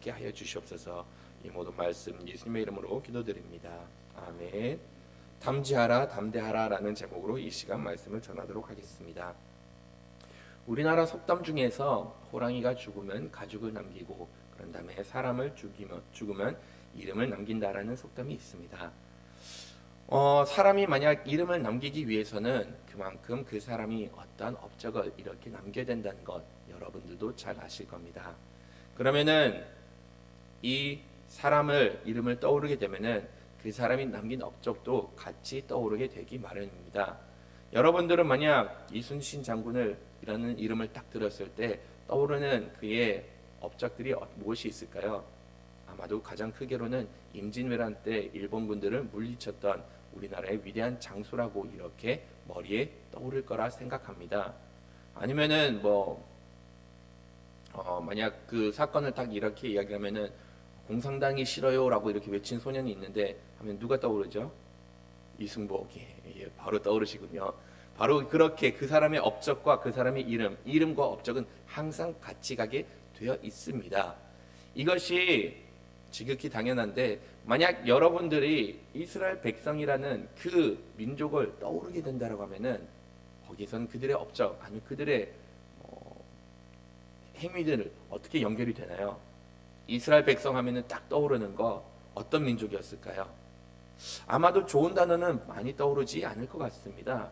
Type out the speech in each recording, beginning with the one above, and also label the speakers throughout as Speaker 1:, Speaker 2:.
Speaker 1: 있게 하여 주시옵소서. 이 모든 말씀 예수님의 이름으로 기도드립니다. 아멘. 담지하라 담대하라라는 제목으로 이 시간 말씀을 전하도록 하겠습니다. 우리나라 속담 중에서 호랑이가 죽으면 가죽을 남기고 그런 다음에 사람을 죽으면 이름을 남긴다라는 속담이 있습니다. 사람이 만약 이름을 남기기 위해서는 그만큼 그 사람이 어떤 업적을 이렇게 남겨야 된다는 것 여러분들도 잘 아실 겁니다. 그러면은 이 사람을 이름을 떠오르게 되면은 그 사람이 남긴 업적도 같이 떠오르게 되기 마련입니다. 여러분들은 만약 이순신 장군이라는 이름을 딱 들었을 때 떠오르는 그의 업적들이 무엇이 있을까요? 아마도 가장 크게로는 임진왜란 때 일본군들을 물리쳤던 우리나라의 위대한 장수라고 이렇게 머리에 떠오를 거라 생각합니다. 아니면은 만약 그 사건을 딱 이렇게 이야기하면은 공산당이 싫어요라고 이렇게 외친 소년이 있는데 하면 누가 떠오르죠? 이승복. 예, 바로 떠오르시군요. 바로 그렇게 그 사람의 업적과 그 사람의 이름과 업적은 항상 같이 가게 되어 있습니다. 이것이 지극히 당연한데 만약 여러분들이 이스라엘 백성이라는 그 민족을 떠오르게 된다고 하면은 거기선 그들의 업적 아니면 그들의 행위들 어떻게 연결이 되나요? 이스라엘 백성 하면은 딱 떠오르는 거 어떤 민족이었을까요? 아마도 좋은 단어는 많이 떠오르지 않을 것 같습니다.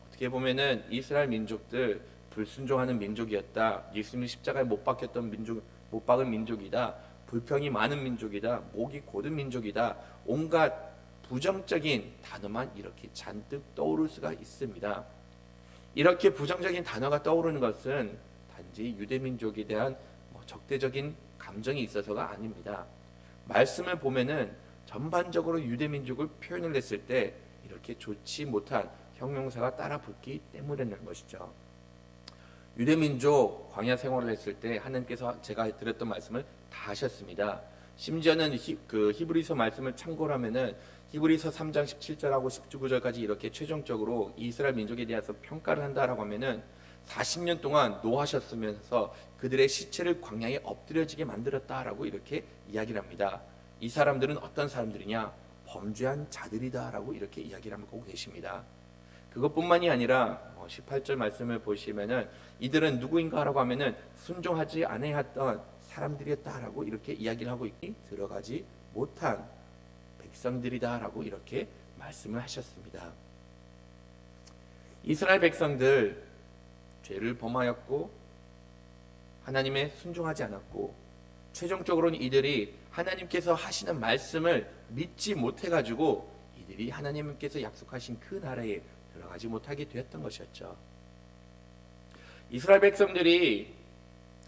Speaker 1: 어떻게 보면은 이스라엘 민족들 불순종하는 민족이었다. 예수님이 십자가에 못 박은 민족이다. 불평이 많은 민족이다. 목이 고든 민족이다. 온갖 부정적인 단어만 이렇게 잔뜩 떠오를 수가 있습니다. 이렇게 부정적인 단어가 떠오르는 것은 단지 유대민족에 대한 적대적인 감정이 있어서가 아닙니다. 말씀을 보면은 전반적으로 유대민족을 표현을 했을 때 이렇게 좋지 못한 형용사가 따라 붙기 때문이라는 것이죠. 유대민족 광야 생활을 했을 때 하나님께서 제가 드렸던 말씀을 다 하셨습니다. 심지어는 히브리서 말씀을 참고를 하면은 히브리서 3장 17절하고 19절까지 이렇게 최종적으로 이스라엘 민족에 대해서 평가를 한다라고 하면은 40년 동안 노하셨으면서 그들의 시체를 광야에 엎드려지게 만들었다라고 이렇게 이야기를 합니다. 이 사람들은 어떤 사람들이냐? 범죄한 자들이다라고 이렇게 이야기를 하고 계십니다. 그것뿐만이 아니라 18절 말씀을 보시면은 이들은 누구인가라고 하면은 순종하지 아니했던 사람들이었다라고 이렇게 이야기를 하고 있기 들어가지 못한 백성들이다라고 이렇게 말씀을 하셨습니다. 이스라엘 백성들 죄를 범하였고 하나님에 순종하지 않았고 최종적으로는 이들이 하나님께서 하시는 말씀을 믿지 못해가지고 이들이 하나님께서 약속하신 그 나라에 들어가지 못하게 되었던 것이었죠. 이스라엘 백성들이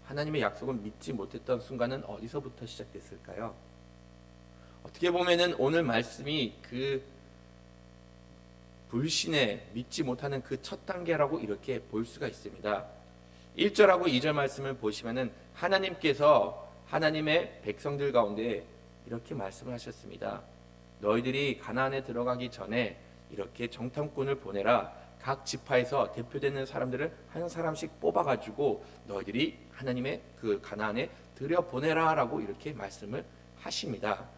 Speaker 1: 하나님의 약속을 믿지 못했던 순간은 어디서부터 시작됐을까요? 어떻게 보면은 오늘 말씀이 그 불신에 믿지 못하는 그 첫 단계라고 이렇게 볼 수가 있습니다. 1절하고 2절 말씀을 보시면은 하나님께서 하나님의 백성들 가운데 이렇게 말씀을 하셨습니다. 너희들이 가나안에 들어가기 전에 이렇게 정탐꾼을 보내라. 각 지파에서 대표되는 사람들을 한 사람씩 뽑아가지고 너희들이 하나님의 그 가나안에 들여보내라라고 이렇게 말씀을 하십니다.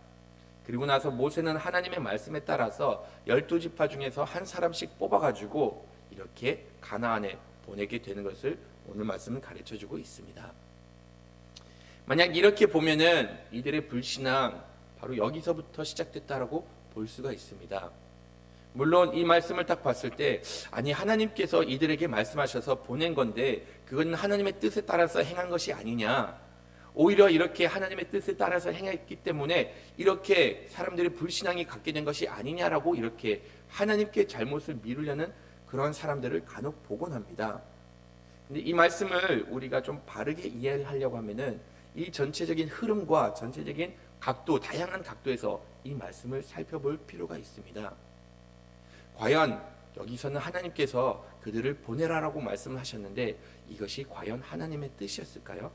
Speaker 1: 그리고 나서 모세는 하나님의 말씀에 따라서 12지파 중에서 한 사람씩 뽑아가지고 이렇게 가나안에 보내게 되는 것을 오늘 말씀은 가르쳐주고 있습니다. 만약 이렇게 보면은 이들의 불신앙 바로 여기서부터 시작됐다라고 볼 수가 있습니다. 물론 이 말씀을 딱 봤을 때 아니 하나님께서 이들에게 말씀하셔서 보낸 건데 그건 하나님의 뜻에 따라서 행한 것이 아니냐, 오히려 이렇게 하나님의 뜻에 따라서 행했기 때문에 이렇게 사람들이 불신앙이 갖게 된 것이 아니냐라고 이렇게 하나님께 잘못을 미루려는 그런 사람들을 간혹 보곤 합니다. 근데 이 말씀을 우리가 좀 바르게 이해하려고 하면은 이 전체적인 흐름과 전체적인 각도, 다양한 각도에서 이 말씀을 살펴볼 필요가 있습니다. 과연 여기서는 하나님께서 그들을 보내라라고 말씀을 하셨는데 이것이 과연 하나님의 뜻이었을까요?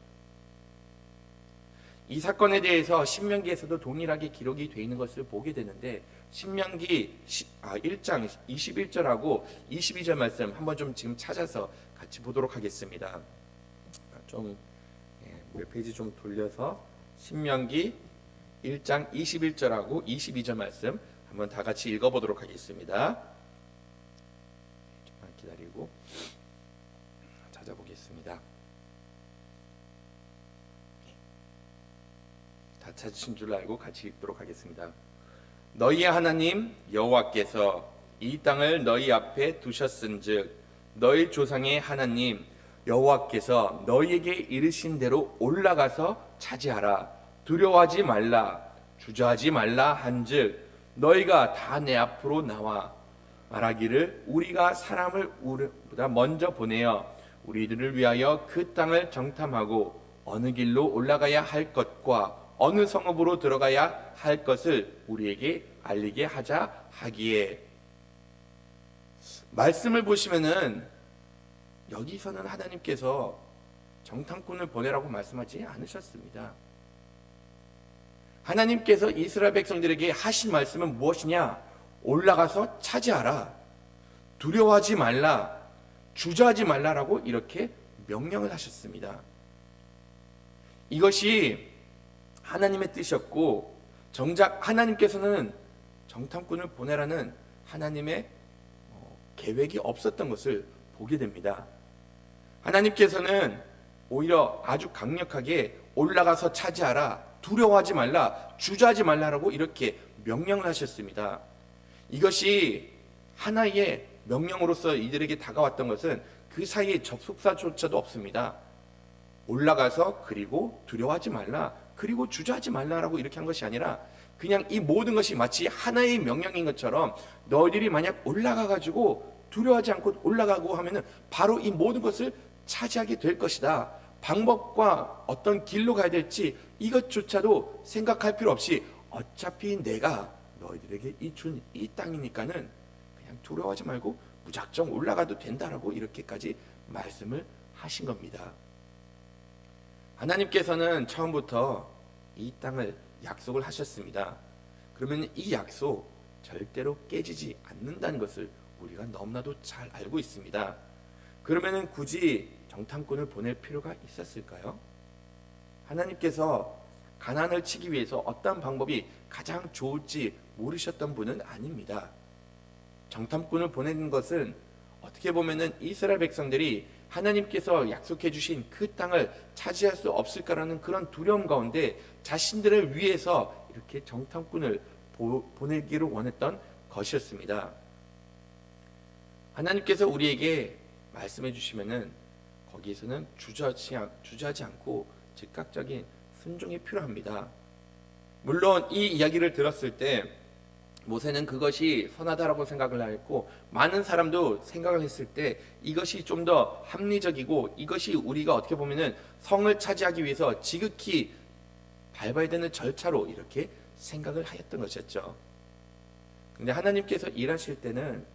Speaker 1: 이 사건에 대해서 신명기에서도 동일하게 기록이 되어 있는 것을 보게 되는데 신명기 1장 21절하고 22절 말씀 한번 좀 지금 찾아서 같이 보도록 하겠습니다. 몇 페이지 좀 돌려서 신명기 1장 21절하고 22절 말씀 한번 다 같이 읽어보도록 하겠습니다. 조금만 기다리고 찾아보겠습니다. 다 찾으신 줄 알고 같이 읽도록 하겠습니다. 너희의 하나님 여호와께서 이 땅을 너희 앞에 두셨은즉 너희 조상의 하나님 여호와께서 너희에게 이르신 대로 올라가서 차지하라. 두려워하지 말라. 주저하지 말라 한즉 너희가 다 내 앞으로 나와 말하기를 우리가 사람을 우리보다 먼저 보내어 우리들을 위하여 그 땅을 정탐하고 어느 길로 올라가야 할 것과 어느 성읍으로 들어가야 할 것을 우리에게 알리게 하자 하기에. 말씀을 보시면은 여기서는 하나님께서 정탐꾼을 보내라고 말씀하지 않으셨습니다. 하나님께서 이스라엘 백성들에게 하신 말씀은 무엇이냐? 올라가서 차지하라. 두려워하지 말라. 주저하지 말라라고 이렇게 명령을 하셨습니다. 이것이 하나님의 뜻이었고 정작 하나님께서는 정탐꾼을 보내라는 하나님의 계획이 없었던 것을 보게 됩니다. 하나님께서는 오히려 아주 강력하게 올라가서 차지하라, 두려워하지 말라, 주저하지 말라라고 이렇게 명령을 하셨습니다. 이것이 하나의 명령으로서 이들에게 다가왔던 것은 그 사이에 접속사조차도 없습니다. 올라가서 그리고 두려워하지 말라, 그리고 주저하지 말라라고 이렇게 한 것이 아니라 그냥 이 모든 것이 마치 하나의 명령인 것처럼 너희들이 만약 올라가가지고 두려워하지 않고 올라가고 하면은 바로 이 모든 것을 차지하게 될 것이다. 방법과 어떤 길로 가야 될지 이것조차도 생각할 필요 없이 어차피 내가 너희들에게 준 이 땅이니까는 그냥 두려워하지 말고 무작정 올라가도 된다라고 이렇게까지 말씀을 하신 겁니다. 하나님께서는 처음부터 이 땅을 약속을 하셨습니다. 그러면 이 약속 절대로 깨지지 않는다는 것을 우리가 너무나도 잘 알고 있습니다. 그러면은 굳이 정탐꾼을 보낼 필요가 있었을까요? 하나님께서 가나안을 치기 위해서 어떤 방법이 가장 좋을지 모르셨던 분은 아닙니다. 정탐꾼을 보내는 것은 어떻게 보면은 이스라엘 백성들이 하나님께서 약속해 주신 그 땅을 차지할 수 없을까라는 그런 두려움 가운데 자신들을 위해서 이렇게 정탐꾼을 보내기를 원했던 것이었습니다. 하나님께서 우리에게 말씀해 주시면은 거기에서는 주저하지 않고 즉각적인 순종이 필요합니다. 물론 이 이야기를 들었을 때 모세는 그것이 선하다라고 생각을 했고 많은 사람도 생각을 했을 때 이것이 좀 더 합리적이고 이것이 우리가 어떻게 보면은 성을 차지하기 위해서 지극히 밟아야 되는 절차로 이렇게 생각을 하였던 것이었죠. 근데 하나님께서 일하실 때는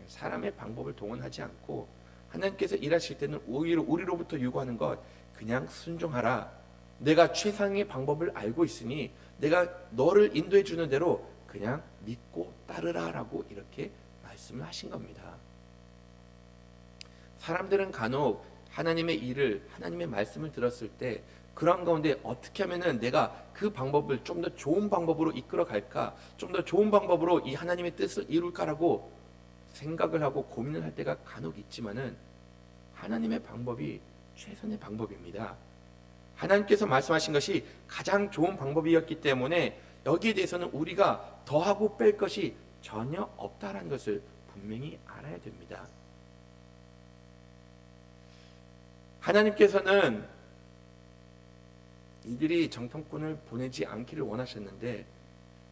Speaker 1: 사람의 방법을 동원하지 않고 하나님께서 일하실 때는 오히려 우리로부터 요구하는 것 그냥 순종하라. 내가 최상의 방법을 알고 있으니 내가 너를 인도해 주는 대로 그냥 믿고 따르라라고 이렇게 말씀을 하신 겁니다. 사람들은 간혹 하나님의 일을 하나님의 말씀을 들었을 때 그런 가운데 어떻게 하면은 내가 그 방법을 좀 더 좋은 방법으로 이끌어 갈까, 좀 더 좋은 방법으로 이 하나님의 뜻을 이룰까라고 생각을 하고 고민을 할 때가 간혹 있지만은 하나님의 방법이 최선의 방법입니다. 하나님께서 말씀하신 것이 가장 좋은 방법이었기 때문에 여기에 대해서는 우리가 더하고 뺄 것이 전혀 없다라는 것을 분명히 알아야 됩니다. 하나님께서는 이들이 정탐꾼을 보내지 않기를 원하셨는데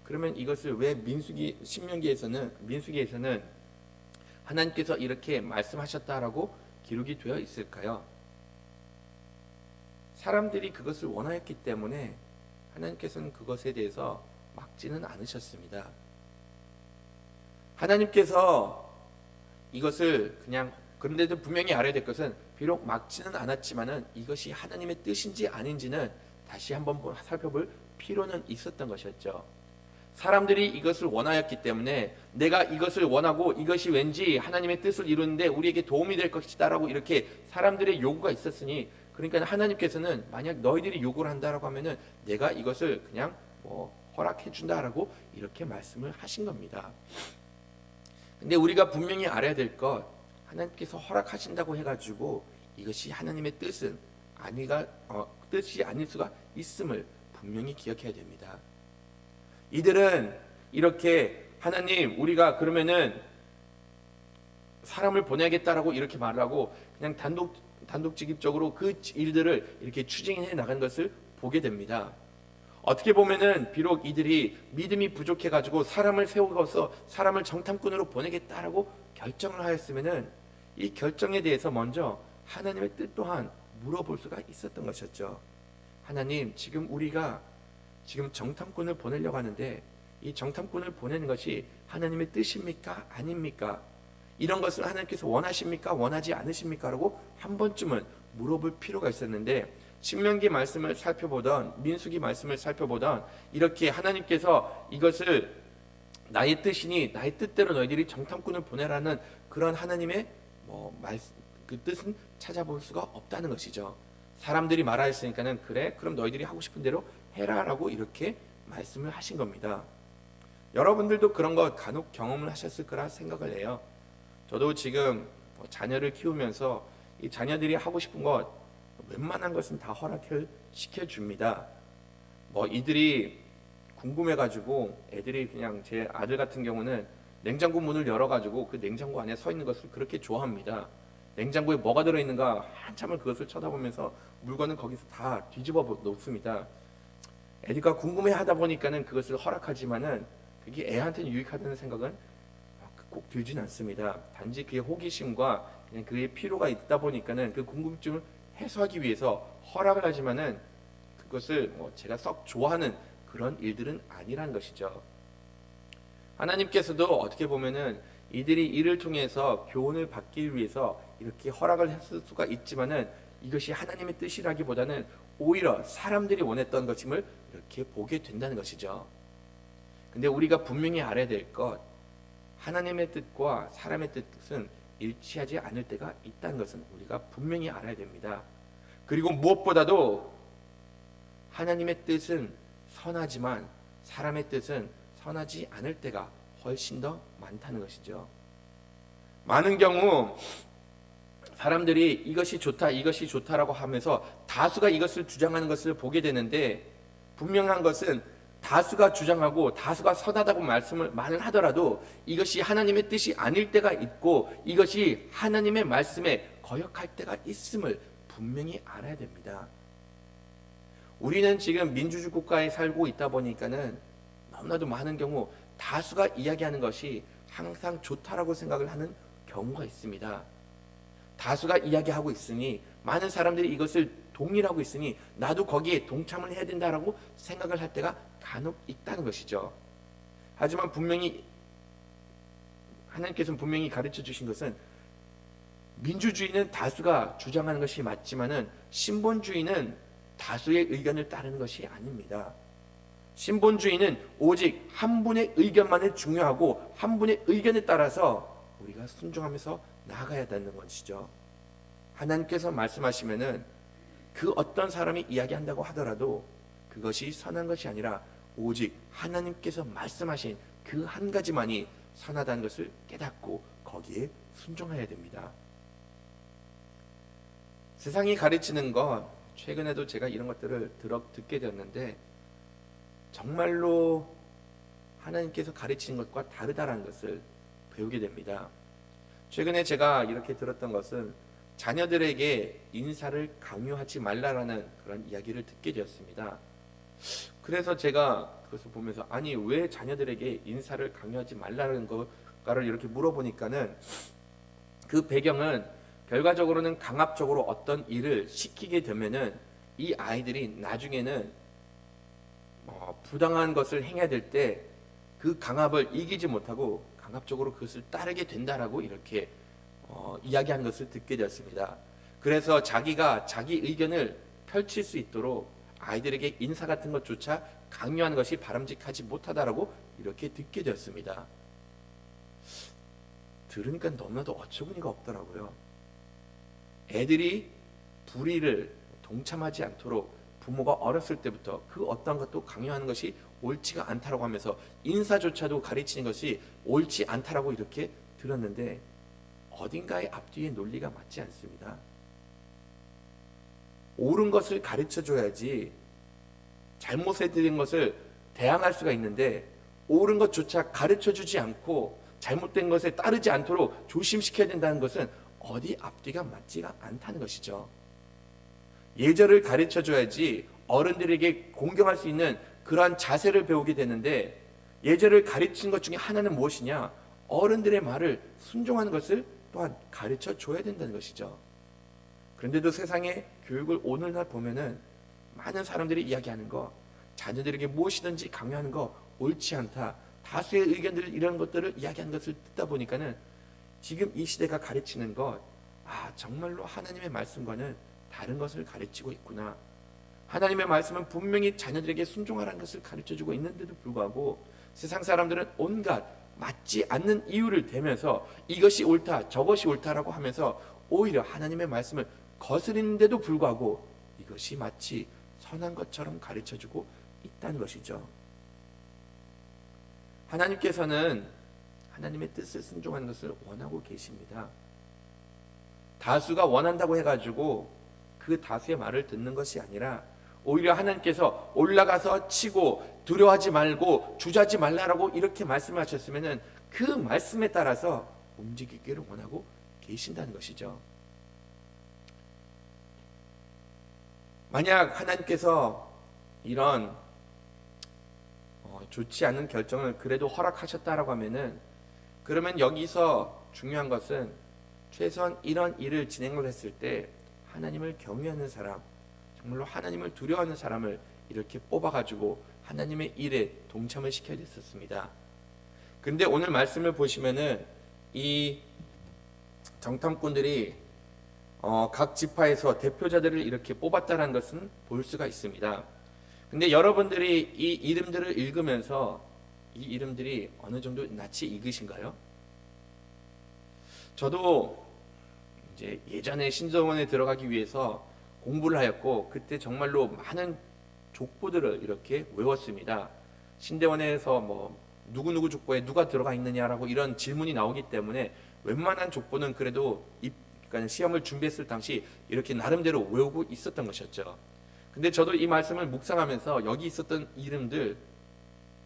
Speaker 1: 그러면 이것을 왜 민수기에서는 하나님께서 이렇게 말씀하셨다라고 기록이 되어 있을까요? 사람들이 그것을 원하였기 때문에 하나님께서는 그것에 대해서 막지는 않으셨습니다. 하나님께서 이것을 그냥 그런데도 분명히 알아야 될 것은 비록 막지는 않았지만은 이것이 하나님의 뜻인지 아닌지는 다시 한번 살펴볼 필요는 있었던 것이었죠. 사람들이 이것을 원하였기 때문에 내가 이것을 원하고 이것이 왠지 하나님의 뜻을 이루는데 우리에게 도움이 될 것이다라고 이렇게 사람들의 요구가 있었으니 그러니까 하나님께서는 만약 너희들이 요구를 한다라고 하면은 내가 이것을 그냥 허락해 준다라고 이렇게 말씀을 하신 겁니다. 근데 우리가 분명히 알아야 될 것, 하나님께서 허락하신다고 해가지고 이것이 하나님의 뜻이 아닐 수가 있음을 분명히 기억해야 됩니다. 이들은 이렇게 하나님 우리가 그러면은 사람을 보내야겠다라고 이렇게 말하고 그냥 단독직입적으로 그 일들을 이렇게 추진해 나간 것을 보게 됩니다. 어떻게 보면은 비록 이들이 믿음이 부족해가지고 사람을 세우고서 사람을 정탐꾼으로 보내겠다라고 결정을 하였으면은 이 결정에 대해서 먼저 하나님의 뜻 또한 물어볼 수가 있었던 것이었죠. 하나님, 지금 우리가 정탐꾼을 보내려고 하는데 이 정탐꾼을 보내는 것이 하나님의 뜻입니까? 아닙니까? 이런 것을 하나님께서 원하십니까? 원하지 않으십니까? 라고 한 번쯤은 물어볼 필요가 있었는데 신명기 말씀을 살펴보던 민수기 말씀을 살펴보던 이렇게 하나님께서 이것을 나의 뜻이니 나의 뜻대로 너희들이 정탐꾼을 보내라는 그런 하나님의 그 뜻은 찾아볼 수가 없다는 것이죠. 사람들이 말하였으니까는 그래 그럼 너희들이 하고 싶은 대로 해라라고 이렇게 말씀을 하신 겁니다. 여러분들도 그런 것 간혹 경험을 하셨을 거라 생각을 해요. 저도 지금 자녀를 키우면서 이 자녀들이 하고 싶은 것 웬만한 것은 다 허락을 시켜줍니다. 이들이 궁금해가지고 애들이 그냥 제 아들 같은 경우는 냉장고 문을 열어가지고 그 냉장고 안에 서 있는 것을 그렇게 좋아합니다. 냉장고에 뭐가 들어있는가 한참을 그것을 쳐다보면서 물건은 거기서 다 뒤집어 놓습니다. 애들과 궁금해하다 보니까는 그것을 허락하지만은 그게 애한테는 유익하다는 생각은 꼭 들진 않습니다. 단지 그의 호기심과 그냥 그의 필요가 있다 보니까는 그 궁금증을 해소하기 위해서 허락을 하지만은 그것을 제가 썩 좋아하는 그런 일들은 아니란 것이죠. 하나님께서도 어떻게 보면은 이들이 이를 통해서 교훈을 받기 위해서 이렇게 허락을 했을 수가 있지만은 이것이 하나님의 뜻이라기보다는 오히려 사람들이 원했던 것임을 이렇게 보게 된다는 것이죠. 근데 우리가 분명히 알아야 될 것, 하나님의 뜻과 사람의 뜻은 일치하지 않을 때가 있다는 것은 우리가 분명히 알아야 됩니다. 그리고 무엇보다도 하나님의 뜻은 선하지만 사람의 뜻은 선하지 않을 때가 훨씬 더 많다는 것이죠. 많은 경우 사람들이 이것이 좋다, 이것이 좋다라고 하면서 다수가 이것을 주장하는 것을 보게 되는데 분명한 것은 다수가 주장하고 다수가 선하다고 말을 하더라도 이것이 하나님의 뜻이 아닐 때가 있고 이것이 하나님의 말씀에 거역할 때가 있음을 분명히 알아야 됩니다. 우리는 지금 민주주의 국가에 살고 있다 보니까는 너무나도 많은 경우 다수가 이야기하는 것이 항상 좋다라고 생각을 하는 경우가 있습니다. 다수가 이야기하고 있으니 많은 사람들이 이것을 동의하고 있으니 나도 거기에 동참을 해야 된다라고 생각을 할 때가 간혹 있다는 것이죠. 하지만 하나님께서는 분명히 가르쳐 주신 것은 민주주의는 다수가 주장하는 것이 맞지만은 신본주의는 다수의 의견을 따르는 것이 아닙니다. 신본주의는 오직 한 분의 의견만을 중요하고 한 분의 의견에 따라서 우리가 순종하면서 나아가야 되는 것이죠. 하나님께서 말씀하시면은 그 어떤 사람이 이야기한다고 하더라도 그것이 선한 것이 아니라 오직 하나님께서 말씀하신 그 한 가지만이 선하다는 것을 깨닫고 거기에 순종해야 됩니다. 세상이 가르치는 것, 최근에도 제가 이런 것들을 듣게 되었는데 정말로 하나님께서 가르치는 것과 다르다는 것을 배우게 됩니다. 최근에 제가 이렇게 들었던 것은 자녀들에게 인사를 강요하지 말라라는 그런 이야기를 듣게 되었습니다. 그래서 제가 그것을 보면서 아니 왜 자녀들에게 인사를 강요하지 말라는 것가를 이렇게 물어보니까는 그 배경은 결과적으로는 강압적으로 어떤 일을 시키게 되면은 이 아이들이 나중에는 부당한 것을 행해야 될 때 그 강압을 이기지 못하고 강압적으로 그것을 따르게 된다라고 이렇게 이야기하는 것을 듣게 되었습니다. 그래서 자기가 자기 의견을 펼칠 수 있도록 아이들에게 인사 같은 것조차 강요하는 것이 바람직하지 못하다라고 이렇게 듣게 되었습니다. 들으니까 너무나도 어처구니가 없더라고요. 애들이 불의를 동참하지 않도록 부모가 어렸을 때부터 그 어떤 것도 강요하는 것이 옳지가 않다라고 하면서 인사조차도 가르치는 것이 옳지 않다라고 이렇게 들었는데 어딘가의 앞뒤의 논리가 맞지 않습니다. 옳은 것을 가르쳐 줘야지 잘못에 들은 것을 대항할 수가 있는데 옳은 것조차 가르쳐 주지 않고 잘못된 것에 따르지 않도록 조심시켜야 된다는 것은 어디 앞뒤가 맞지가 않다는 것이죠. 예절을 가르쳐 줘야지 어른들에게 공경할 수 있는 그러한 자세를 배우게 되는데 예절을 가르치는 것 중에 하나는 무엇이냐? 어른들의 말을 순종하는 것을 또한 가르쳐 줘야 된다는 것이죠. 그런데도 세상의 교육을 오늘날 보면은 많은 사람들이 이야기하는 거, 자녀들에게 무엇이든지 강요하는 거 옳지 않다. 다수의 의견들 이런 것들을 이야기하는 것을 듣다 보니까는 지금 이 시대가 가르치는 것, 정말로 하나님의 말씀과는 다른 것을 가르치고 있구나. 하나님의 말씀은 분명히 자녀들에게 순종하라는 것을 가르쳐주고 있는데도 불구하고 세상 사람들은 온갖 맞지 않는 이유를 대면서 이것이 옳다, 저것이 옳다라고 하면서 오히려 하나님의 말씀을 거스리는데도 불구하고 이것이 마치 선한 것처럼 가르쳐주고 있다는 것이죠. 하나님께서는 하나님의 뜻을 순종하는 것을 원하고 계십니다. 다수가 원한다고 해가지고 그 다수의 말을 듣는 것이 아니라 오히려 하나님께서 올라가서 치고 두려워하지 말고 주저하지 말라라고 이렇게 말씀하셨으면 그 말씀에 따라서 움직이기를 원하고 계신다는 것이죠. 만약 하나님께서 이런 좋지 않은 결정을 그래도 허락하셨다라고 하면은 그러면 여기서 중요한 것은 최소한 이런 일을 진행을 했을 때 하나님을 경외하는 사람, 정말로 하나님을 두려워하는 사람을 이렇게 뽑아가지고 하나님의 일에 동참을 시켜야 됐었습니다. 그런데 오늘 말씀을 보시면은 이 정탐꾼들이 각 지파에서 대표자들을 이렇게 뽑았다는 것은 볼 수가 있습니다. 근데 여러분들이 이 이름들을 읽으면서 이 이름들이 어느 정도 낯이 익으신가요? 저도 이제 예전에 신정원에 들어가기 위해서 공부를 하였고 그때 정말로 많은 족보들을 이렇게 외웠습니다. 신대원에서 뭐 누구누구 족보에 누가 들어가 있느냐라고 이런 질문이 나오기 때문에 웬만한 족보는 그래도 그러니까 시험을 준비했을 당시 이렇게 나름대로 외우고 있었던 것이었죠. 근데 저도 이 말씀을 묵상하면서 여기 있었던 이름들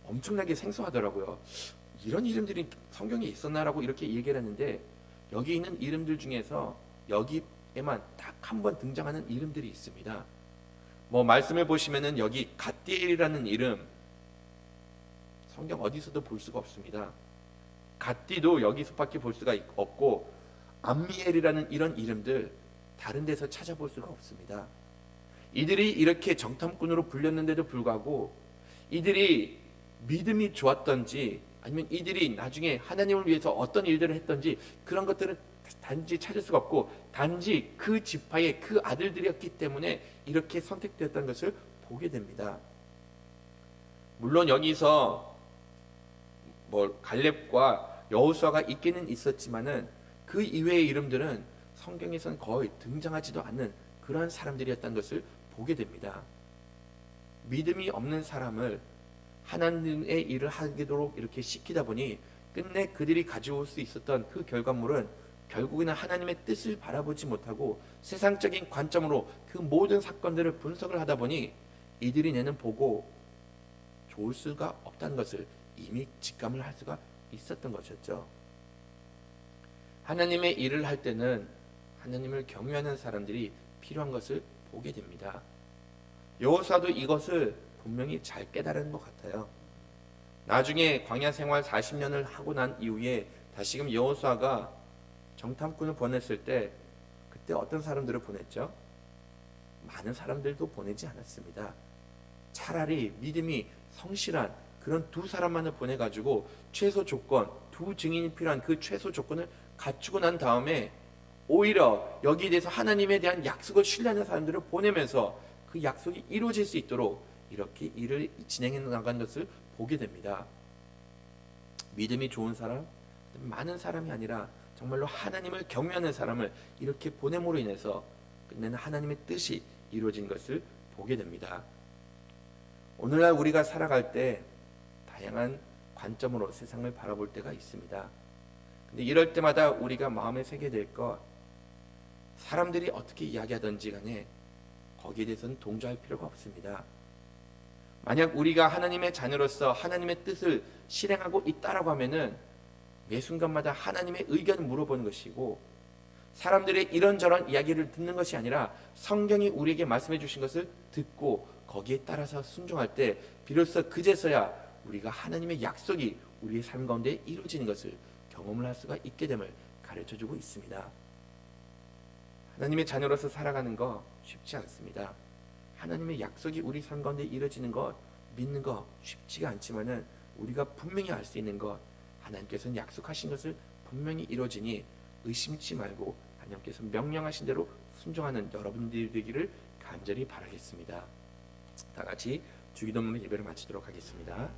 Speaker 1: 엄청나게 생소하더라고요. 이런 이름들이 성경에 있었나라고 이렇게 얘기를 했는데 여기 있는 이름들 중에서 여기에만 딱 한 번 등장하는 이름들이 있습니다. 뭐 말씀을 보시면은 여기 갓디엘이라는 이름 성경 어디서도 볼 수가 없습니다. 갓디도 여기서밖에 볼 수가 없고 암미엘이라는 이런 이름들 다른 데서 찾아볼 수가 없습니다. 이들이 이렇게 정탐꾼으로 불렸는데도 불구하고 이들이 믿음이 좋았던지 아니면 이들이 나중에 하나님을 위해서 어떤 일들을 했던지 그런 것들은 단지 찾을 수가 없고 단지 그 지파의 그 아들들이었기 때문에 이렇게 선택되었다는 것을 보게 됩니다. 물론 여기서 뭐 갈렙과 여호수아가 있기는 있었지만은 그 이외의 이름들은 성경에서는 거의 등장하지도 않는 그러한 사람들이었다는 것을 보게 됩니다. 믿음이 없는 사람을 하나님의 일을 하도록 이렇게 시키다 보니 끝내 그들이 가져올 수 있었던 그 결과물은 결국에는 하나님의 뜻을 바라보지 못하고 세상적인 관점으로 그 모든 사건들을 분석을 하다 보니 이들이 내는 보고 좋을 수가 없다는 것을 이미 직감을 할 수가 있었던 것이었죠. 하나님의 일을 할 때는 하나님을 경외하는 사람들이 필요한 것을 보게 됩니다. 여호수아도 이것을 분명히 잘 깨달은 것 같아요. 나중에 광야 생활 40년을 하고 난 이후에 다시금 여호수아가 정탐꾼을 보냈을 때 그때 어떤 사람들을 보냈죠? 많은 사람들도 보내지 않았습니다. 차라리 믿음이 성실한 그런 두 사람만을 보내가지고 최소 조건, 두 증인이 필요한 그 최소 조건을 갖추고 난 다음에 오히려 여기에 대해서 하나님에 대한 약속을 신뢰하는 사람들을 보내면서 그 약속이 이루어질 수 있도록 이렇게 일을 진행해 나간 것을 보게 됩니다. 믿음이 좋은 사람, 많은 사람이 아니라 정말로 하나님을 경외하는 사람을 이렇게 보냄으로 인해서 끝내는 하나님의 뜻이 이루어진 것을 보게 됩니다. 오늘날 우리가 살아갈 때 다양한 관점으로 세상을 바라볼 때가 있습니다. 근데 이럴 때마다 우리가 마음에 새게 될 것, 사람들이 어떻게 이야기하든지 간에 거기에 대해서는 동조할 필요가 없습니다. 만약 우리가 하나님의 자녀로서 하나님의 뜻을 실행하고 있다라고 하면은 매 순간마다 하나님의 의견을 물어보는 것이고, 사람들의 이런저런 이야기를 듣는 것이 아니라 성경이 우리에게 말씀해 주신 것을 듣고 거기에 따라서 순종할 때 비로소 그제서야 우리가 하나님의 약속이 우리의 삶 가운데 이루어지는 것을 경험을 할 수가 있게 됨을 가르쳐주고 있습니다. 하나님의 자녀로서 살아가는 거 쉽지 않습니다. 하나님의 약속이 우리 삶 가운데 이루어지는 것 믿는 거 쉽지가 않지만은 우리가 분명히 알 수 있는 것, 하나님께서는 약속하신 것을 분명히 이루어지니 의심치 말고 하나님께서 명령하신 대로 순종하는 여러분들이 되기를 간절히 바라겠습니다. 다 같이 주기도문의 예배를 마치도록 하겠습니다.